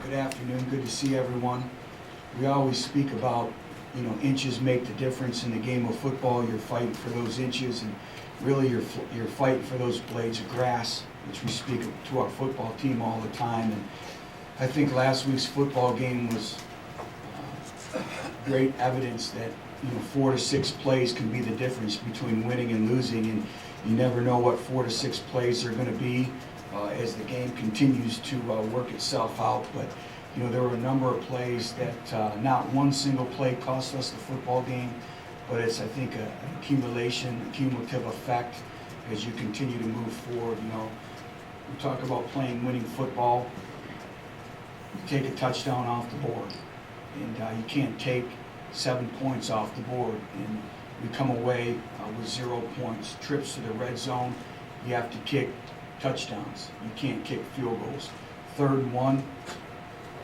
Good afternoon. Good to see everyone. We always speak about, inches make the difference in the game of football. You're fighting for those inches, and really you're fighting for those blades of grass, which we speak to our football team all the time. And I think last week's football game was great evidence that 4 to 6 plays can be the difference between winning and losing, and you never know what 4 to 6 plays are going to be as the game continues to work itself out. But there were a number of plays that not one single play cost us the football game, but it's, I think, an accumulation, a cumulative effect as you continue to move forward. We talk about playing winning football. You take a touchdown off the board, and you can't take 7 points off the board, and we come away with 0 points. Trips to the red zone, you have to kick touchdowns. You can't kick field goals. 3rd and 1,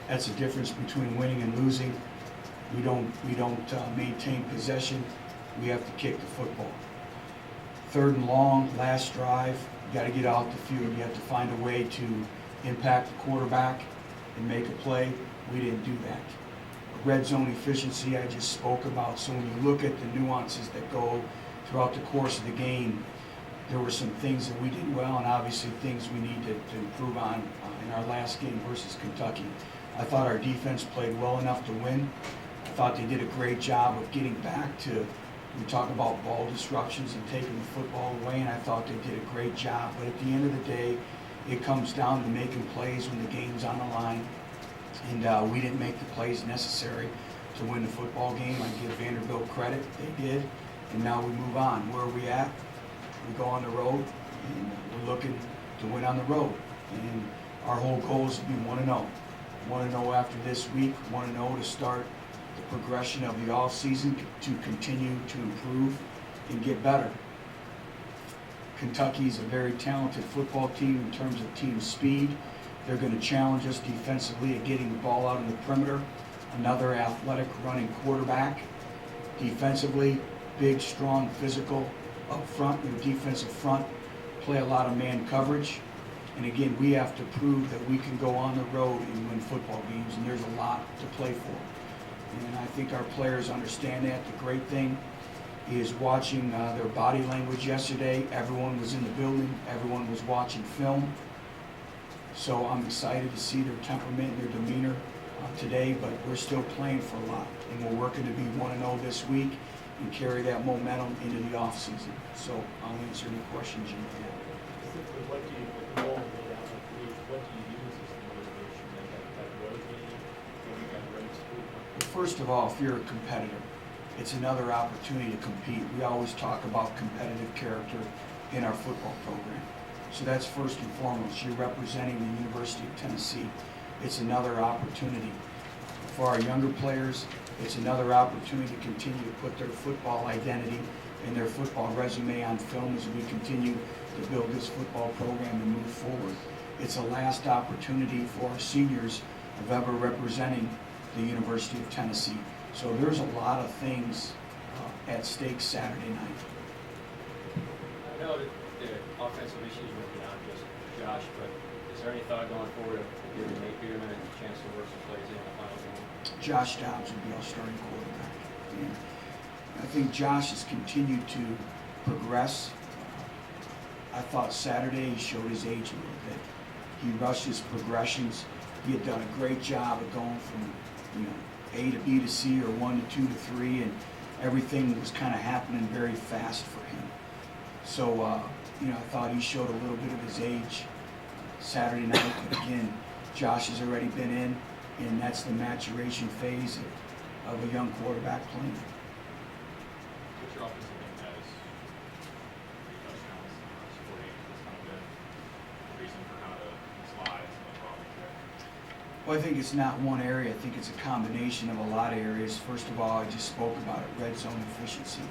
that's the difference between winning and losing. We don't maintain possession. We have to kick the football. 3rd and long, last drive, you got to get out the field. You have to find a way to impact the quarterback and make a play. We didn't do that. Red zone efficiency I just spoke about. So when you look at the nuances that go throughout the course of the game, there were some things that we did well, and obviously things we need to improve on in our last game versus Kentucky. I thought our defense played well enough to win. I thought they did a great job of getting back to, we talk about ball disruptions and taking the football away, and I thought they did a great job. But at the end of the day, it comes down to making plays when the game's on the line. And we didn't make the plays necessary to win the football game. I give Vanderbilt credit, they did. And now we move on. Where are we at? We go on the road, and we're looking to win on the road. And our whole goal is to be 1-0. 1-0 after this week, 1-0 to start the progression of the offseason to continue to improve and get better. Kentucky is a very talented football team in terms of team speed. They're going to challenge us defensively at getting the ball out in the perimeter. Another athletic running quarterback. Defensively, big, strong, physical up front. Their defensive front play a lot of man coverage. And again, we have to prove that we can go on the road and win football games, and there's a lot to play for. And I think our players understand that. The great thing is watching their body language yesterday. Everyone was in the building. Everyone was watching film. So I'm excited to see their temperament and their demeanor today, but we're still playing for a lot. And we're working to be 1-0 this week and carry that momentum into the offseason. So I'll answer any questions you may have. What do you, with the ball and go down like the week, what do you use as the motivation? That road game, when you got ready to school? Well, first of all, if you're a competitor, it's another opportunity to compete. We always talk about competitive character in our football program. So that's first and foremost. You're representing the University of Tennessee. It's another opportunity. For our younger players, it's another opportunity to continue to put their football identity and their football resume on film as we continue to build this football program and move forward. It's a last opportunity for our seniors of ever representing the University of Tennessee. So there's a lot of things at stake Saturday night. I know that the offensive issues were beyond just Josh, but is there any thought going forward of giving Nate Peterman a chance to work some plays in the final game? Josh Dobbs would be our starting quarterback. And I think Josh has continued to progress. I thought Saturday he showed his age a little bit. He rushed his progressions. He had done a great job of going from A to B to C or 1 to 2 to 3, and everything was kind of happening very fast for him. So I thought he showed a little bit of his age Saturday night. But again, Josh has already been in, and that's the maturation phase of a young quarterback playing. What's your offensive game has 3 touchdowns, scored 8? That's kind of the reason for kind of the slides and the problems there. Well, I think it's not one area. I think it's a combination of a lot of areas. First of all, I just spoke about it, red zone efficiency.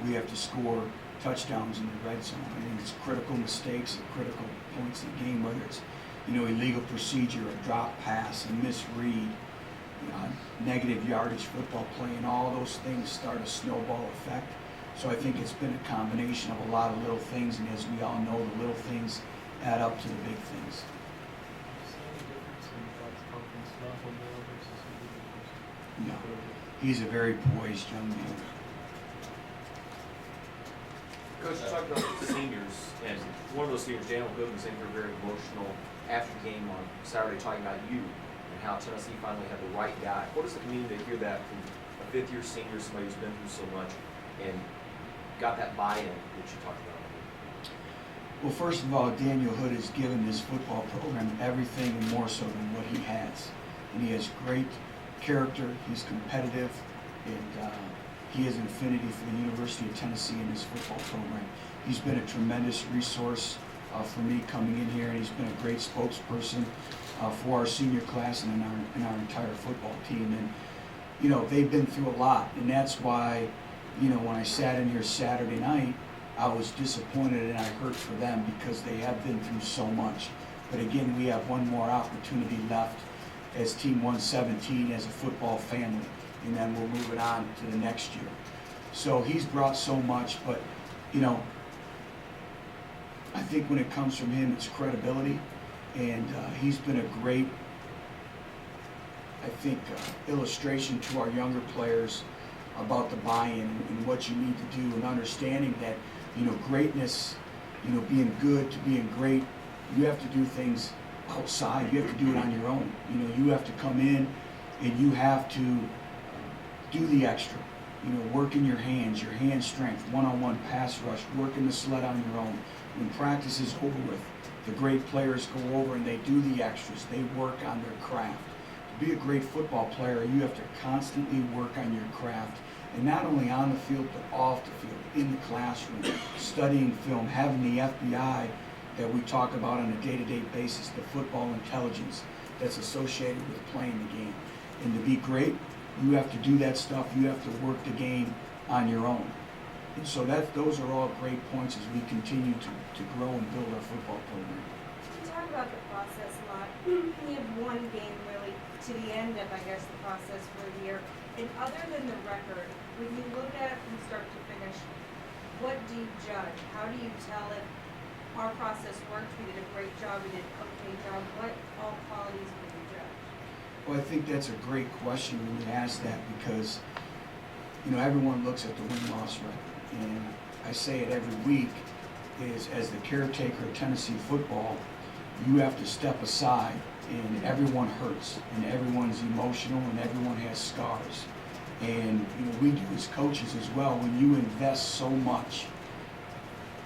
We have to score touchdowns in the red zone. I think it's critical mistakes at critical points in the game, whether it's illegal procedure, a drop pass, a misread, negative yardage football play, and all those things start a snowball effect. So I think it's been a combination of a lot of little things, and as we all know, the little things add up to the big things. Any difference in Butch conference he's a very poised young man. Coach, you talked about the seniors, and one of those seniors, Daniel Hood, was in here very emotional after the game on Saturday, talking about you and how Tennessee finally had the right guy. What does it mean to hear that from a fifth-year senior, somebody who's been through so much and got that buy-in that you talked about? Well, first of all, Daniel Hood has given this football program everything and more so than what he has. And he has great character, he's competitive, and he has an affinity for the University of Tennessee in his football program. He's been a tremendous resource for me coming in here, and he's been a great spokesperson for our senior class and our entire football team. And, you know, they've been through a lot, and that's why, you know, when I sat in here Saturday night, I was disappointed and I hurt for them because they have been through so much. But again, we have one more opportunity left as Team 117 as a football family, and then we'll move it on to the next year. So he's brought so much, but, you know, I think when it comes from him, it's credibility, and he's been a great, I think, illustration to our younger players about the buy-in and what you need to do, and understanding that, you know, greatness, you know, being good to being great, you have to do things outside. You have to do it on your own. You know, you have to come in and you have to do the extra. You know, work in your hand strength, one-on-one pass rush, working the sled on your own. When practice is over with, the great players go over and they do the extras. They work on their craft. To be a great football player, you have to constantly work on your craft. And not only on the field, but off the field, in the classroom, studying film, having the FBI that we talk about on a day-to-day basis, the football intelligence that's associated with playing the game. And to be great, you have to do that stuff. You have to work the game on your own. And so those are all great points as we continue to grow and build our football program. You talk about the process a lot. You have one game really to the end of, I guess, the process for the year. And other than the record, when you look at it from start to finish, what do you judge? How do you tell if our process worked, we did a great job, we did an okay job? What all qualities would you judge? Well, I think that's a great question when you ask that, because, you know, everyone looks at the win-loss record. And I say it every week, is as the caretaker of Tennessee football, you have to step aside, and everyone hurts, and everyone's emotional, and everyone has scars. And, you know, we do as coaches as well. When you invest so much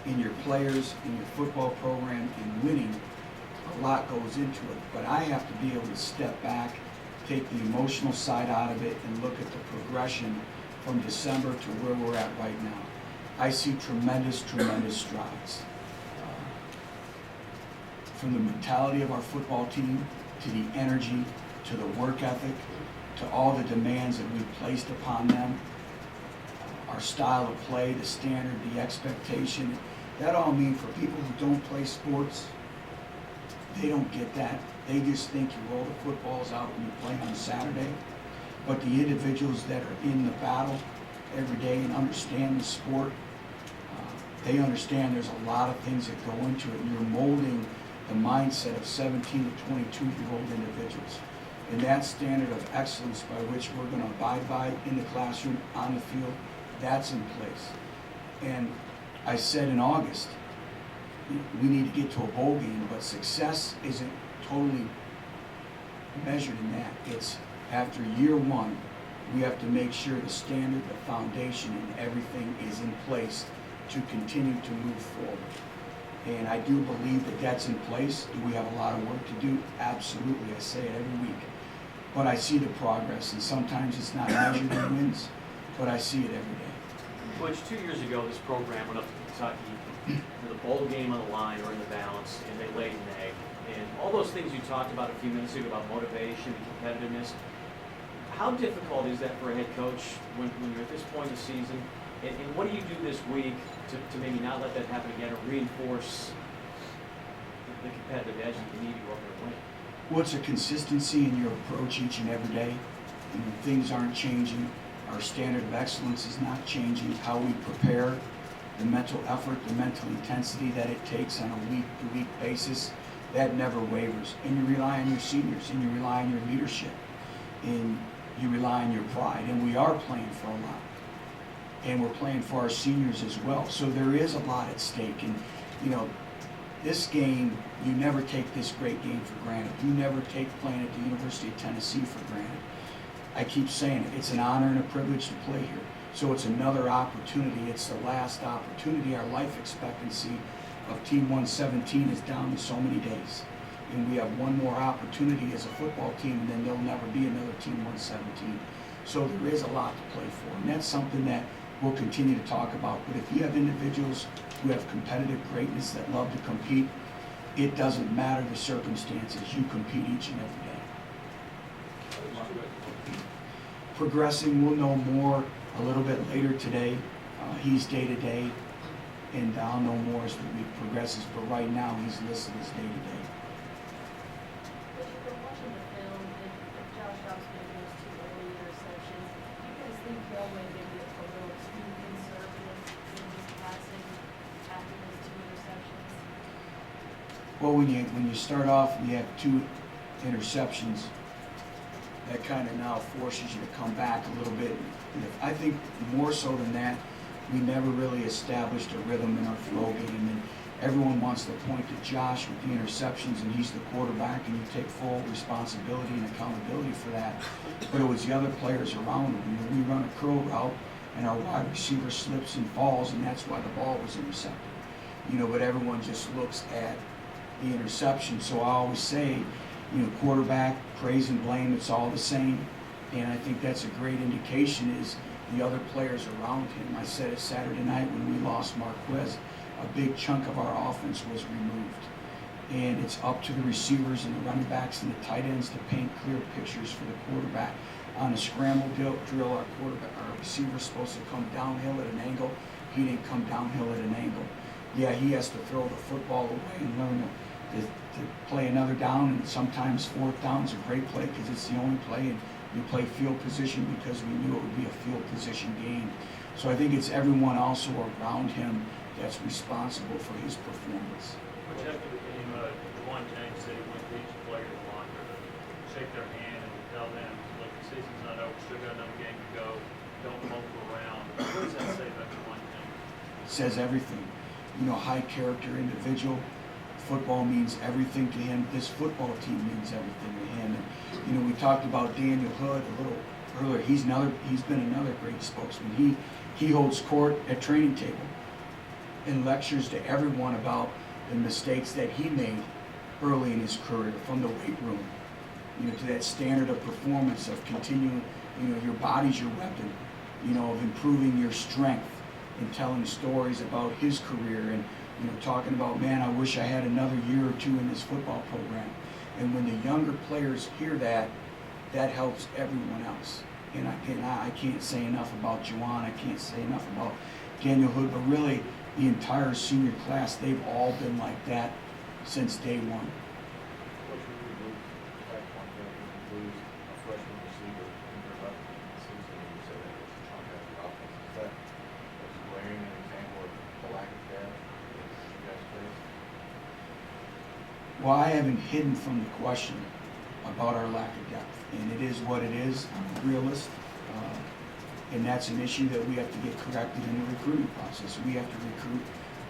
in your players, in your football program, in winning, a lot goes into it. But I have to be able to step back, take the emotional side out of it, and look at the progression from December to where we're at right now. I see tremendous strides. From the mentality of our football team, to the energy, to the work ethic, to all the demands that we've placed upon them, our style of play, the standard, the expectation. That all means for people who don't play sports, they don't get that. They just think you roll the footballs out when you play on Saturday. But the individuals that are in the battle every day and understand the sport, they understand there's a lot of things that go into it, and you're molding the mindset of 17 to 22-year-old individuals. And that standard of excellence by which we're going to abide by in the classroom, on the field, that's in place. And I said in August, we need to get to a bowl game, but success isn't totally measured in that. It's after year one, we have to make sure the standard, the foundation, and everything is in place to continue to move forward. And I do believe that that's in place. Do we have a lot of work to do? Absolutely. I say it every week. But I see the progress, and sometimes it's not measured in wins, but I see it every day. Butch, 2 years ago, this program went up to Kentucky with a bowl game on the line or in the balance, and they laid an egg. And all those things you talked about a few minutes ago about motivation and competitiveness, how difficult is that for a head coach when you're at this point in the season? And what do you do this week to maybe not let that happen again, or reinforce the competitive edge that you need to go up there and win? Well, it's a consistency in your approach each and every day. You know, things aren't changing. Our standard of excellence is not changing. How we prepare, the mental effort, the mental intensity that it takes on a week-to-week basis, that never wavers. And you rely on your seniors, and you rely on your leadership. And you rely on your pride, and we are playing for a lot. And we're playing for our seniors as well. So there is a lot at stake. And, you know, this game, you never take this great game for granted. You never take playing at the University of Tennessee for granted. I keep saying it, it's an honor and a privilege to play here. So it's another opportunity. It's the last opportunity. Our life expectancy of Team 117 is down to so many days. And we have one more opportunity as a football team, and then there'll never be another Team 117. So there is a lot to play for, and that's something that we'll continue to talk about. But if you have individuals who have competitive greatness that love to compete, it doesn't matter the circumstances. You compete each and every day. Progressing, we'll know more a little bit later today. He's day-to-day, and I'll know more as the week progresses. But right now, he's listed as day-to-day. But you've been watching the film, and Josh Dobbs made those 2 early interceptions. Do you guys think y'all may maybe a little too conservative in his passing after those 2 interceptions? Well, when you start off and you have 2 interceptions, that kind of now forces you to come back a little bit. And I think more so than that, we never really established a rhythm in our flow game. And everyone wants to point to Josh with the interceptions, and he's the quarterback, and you take full responsibility and accountability for that. But it was the other players around him. You know, we run a curl route, and our wide receiver slips and falls, and that's why the ball was intercepted. You know, but everyone just looks at the interception. So I always say, you know, quarterback, praise and blame, it's all the same. And I think that's a great indication is the other players around him. I said it Saturday night when we lost Marquez, a big chunk of our offense was removed. And it's up to the receivers and the running backs and the tight ends to paint clear pictures for the quarterback. On a scramble drill, our receiver's supposed to come downhill at an angle. He didn't come downhill at an angle. Yeah, he has to throw the football away and learn to play another down, and sometimes 4th down is a great play because it's the only play, and we play field position because we knew it would be a field position game. So I think it's everyone also around him that's responsible for his performance. Which after the game, DeJuan James said he went to each player in the locker to shake their hand and tell them, look, the season's not over, still got another game to go, don't mope around. What does that say about DeJuan James? It says everything. You know, high character individual. Football means everything to him. This football team means everything to him. And, you know, we talked about Daniel Hood a little earlier. He's been another great spokesman. He holds court at training table and lectures to everyone about the mistakes that he made early in his career, from the weight room, you know, to that standard of performance of continuing, you know, your body's your weapon, you know, of improving your strength and telling stories about his career and, you know, talking about, man, I wish I had another year or 2 in this football program. And when the younger players hear that, that helps everyone else. And again, I can't say enough about Juwan, I can't say enough about Daniel Hood, but really the entire senior class, they've all been like that since day one. What should we lose, like one thing, we lose a freshman receiver in your left in the season, and you say that it's a chunk out of the offense. Is that as glaring an example of the lack of depth that you guys face? Well, I haven't hidden from the question about our lack of depth, and it is what it is. I'm a realist, and that's an issue that we have to get corrected in the recruiting process. We have to recruit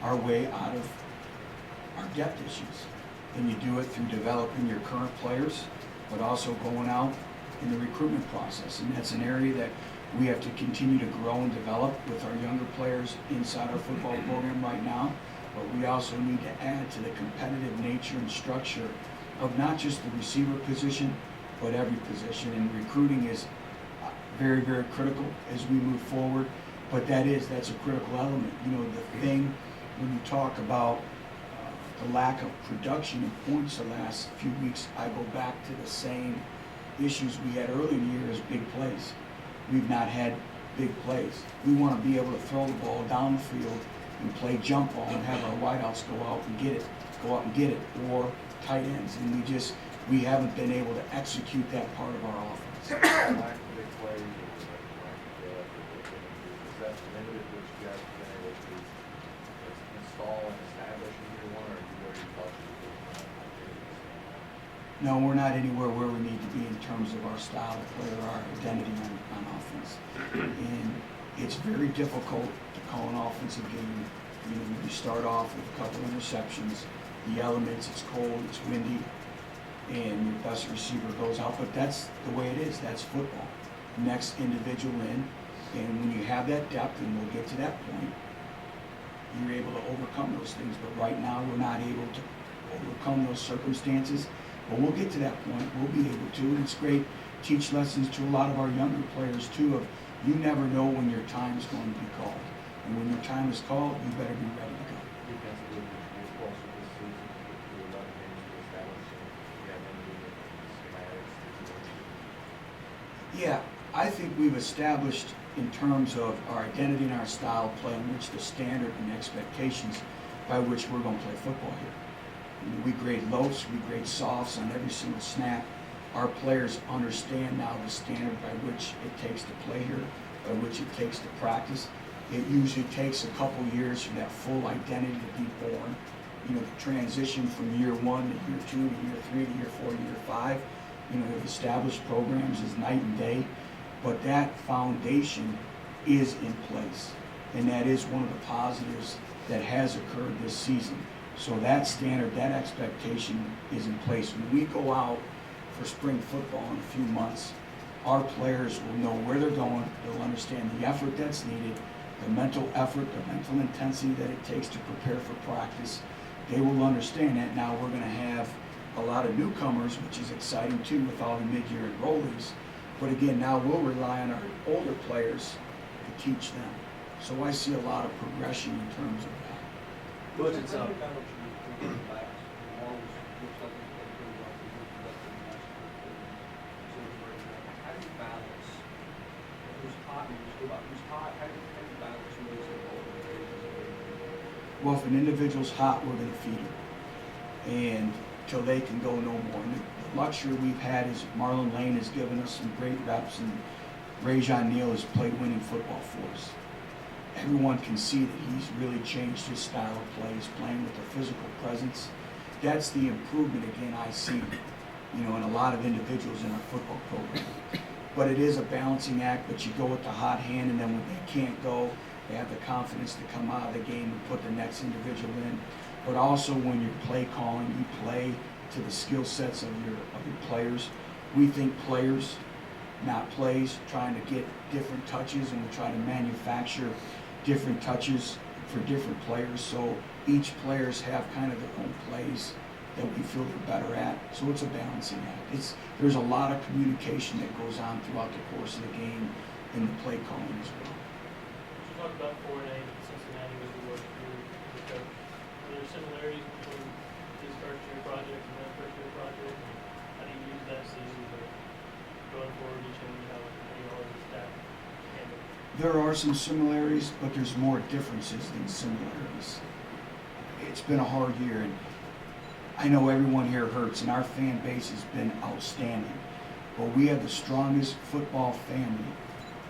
our way out of our depth issues, and you do it through developing your current players, but also going out in the recruitment process, and that's an area that we have to continue to grow and develop with our younger players inside our football program right now. But we also need to add to the competitive nature and structure of not just the receiver position, but every position. And recruiting is very, very critical as we move forward. But that's a critical element. You know, the thing when you talk about the lack of production and points the last few weeks, I go back to the same issues we had early in the year as big plays. We've not had big plays. We want to be able to throw the ball down the field and play jump ball and have our wideouts go out and get it, or tight ends. And we haven't been able to execute that part of our offense. Lack of big plays, or lack of depth, is that limited what you guys have been able to install and establish in year one, or are you already thought you could No, we're not anywhere where we need to be in terms of our style of play or our identity on offense. And it's very difficult to call an offensive game. You know, you start off with a couple interceptions, the elements, it's cold, it's windy, and your best receiver goes out, but that's the way it is, that's football. Next individual in, and when you have that depth, and we'll get to that point, you're able to overcome those things, but right now, we're not able to overcome those circumstances, but we'll get to that point, we'll be able to, and it's great, teach lessons to a lot of our younger players too, of you never know when your time is going to be called, and when your time is called, you better be ready to go. Defensively, we're closer this season to 11 games to establish, and we have any schematics to do. Yeah, I think we've established in terms of our identity and our style of play, in which the standard and expectations by which we're going to play football here. I mean, we grade lows, we grade softs on every single snap. Our players understand now the standard by which it takes to play here, by which it takes to practice. It usually takes a couple years for that full identity to be born. You know, the transition from year 1 to year 2 to year 3 to year 4 to year 5. You know, the established programs is night and day, but that foundation is in place, and that is one of the positives that has occurred this season. So that standard, that expectation is in place. When we go out for spring football in a few months, our players will know where they're going, they'll understand the effort that's needed, the mental effort, the mental intensity that it takes to prepare for practice. They will understand that. Now we're going to have a lot of newcomers, which is exciting too with all the mid-year enrollees. But again, now we'll rely on our older players to teach them. So I see a lot of progression in terms of that. Butch, it's up. How do you balance who's hot and who's hot? How do you balance who is Well, if an individual's hot, we're going to feed them, and till they can go no more. And the luxury we've had is Marlon Lane has given us some great reps, and Rajon Neal has played winning football for us. Everyone can see that he's really changed his style of play. He's playing with a physical presence. That's the improvement, again, I see, you know, in a lot of individuals in our football program. But it is a balancing act, but you go with the hot hand, and then when they can't go, they have the confidence to come out of the game and put the next individual in. But also when you're play calling, you play to the skill sets of your players. We think players, not plays, trying to get different touches, and we try to manufacture different touches for different players. So each players have kind of their own plays that we feel they're better at. So it's a balancing act. There's a lot of communication that goes on throughout the course of the game in the play calling as well. You talked about 4-8 in Cincinnati as we worked through the coach. Are there similarities between his first year project and that first year project? How do you use that season for going forward each year? How you always staff handle? There are some similarities, but there's more differences than similarities. It's been a hard year, and I know everyone here hurts, and our fan base has been outstanding. But we have the strongest football family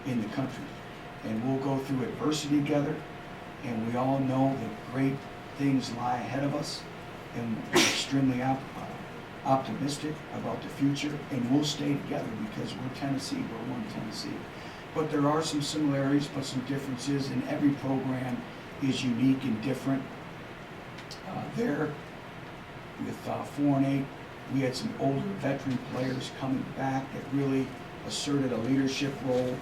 in the country, and we'll go through adversity together, and we all know that great things lie ahead of us, and we're extremely optimistic about the future, and we'll stay together because we're Tennessee, we're one Tennessee. But there are some similarities, but some differences, and every program is unique and different. There, with 4-8, we had some older veteran players coming back that really asserted a leadership role.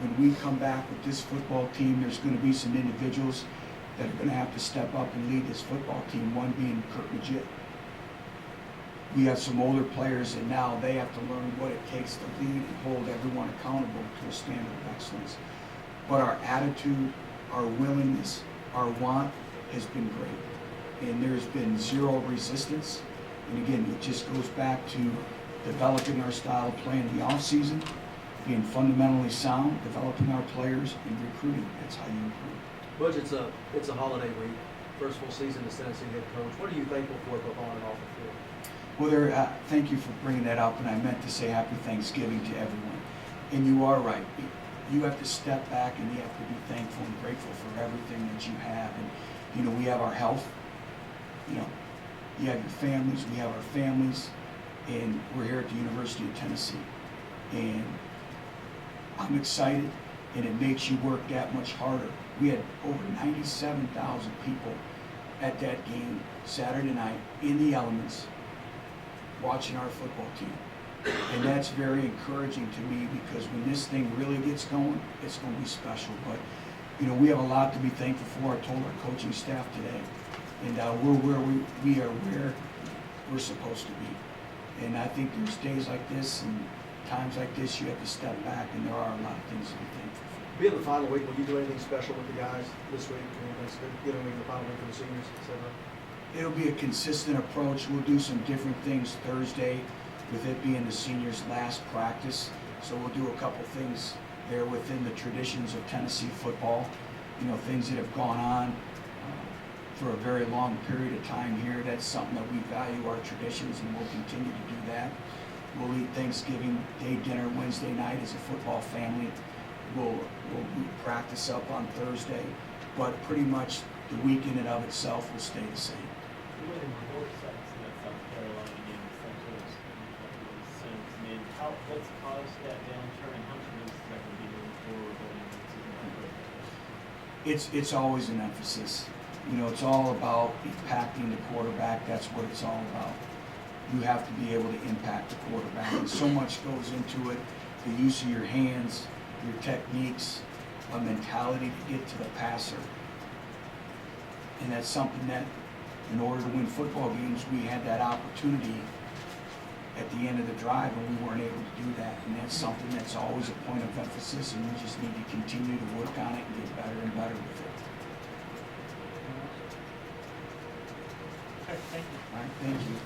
When we come back with this football team, there's going to be some individuals that are going to have to step up and lead this football team, one being Kurt Magid. We have some older players, and now they have to learn what it takes to lead and hold everyone accountable to a standard of excellence. But our attitude, our willingness, our want has been great. And there's been zero resistance. And again, it just goes back to developing our style of play in the offseason, being fundamentally sound, developing our players, and recruiting. That's how you improve. Butch, it's a holiday week, first full season as Tennessee head coach. What are you thankful for both on and off the field? Well, thank you for bringing that up, and I meant to say Happy Thanksgiving to everyone. And you are right. You have to step back, and you have to be thankful and grateful for everything that you have. And, you know, we have our health. You know, you have your families, we have our families, and we're here at the University of Tennessee. And I'm excited, and it makes you work that much harder. We had over 97,000 people at that game Saturday night in the elements watching our football team. And that's very encouraging to me, because when this thing really gets going, it's going to be special. But, you know, we have a lot to be thankful for. I told our coaching staff today. And we're where we are where we're supposed to be. And I think there's days like this and times like this you have to step back, and there are a lot of things to be thankful for. Being the final week, will you do anything special with the guys this week? I mean, next, you know, the final week for the seniors, et cetera? It'll be a consistent approach. We'll do some different things Thursday, with it being the seniors' last practice. So we'll do a couple things there within the traditions of Tennessee football. You know, things that have gone on for a very long period of time here. That's something that we value, our traditions, and we'll continue to do that. We'll eat Thanksgiving Day dinner Wednesday night as a football family. We'll practice up on Thursday, but pretty much the week in and of itself will stay the same. What in both sides in that South Carolina game, essentially, since, I mean, what's caused that downturn, and how much is that going to be moving forward going into the season? It's always an emphasis. You know, it's all about impacting the quarterback. That's what it's all about. You have to be able to impact the quarterback, and so much goes into it. The use of your hands, your techniques, a mentality to get to the passer. And that's something that, in order to win football games, we had that opportunity at the end of the drive, and we weren't able to do that. And that's something that's always a point of emphasis, and we just need to continue to work on it and get better and better with it. Okay, thank you. All right, thank you.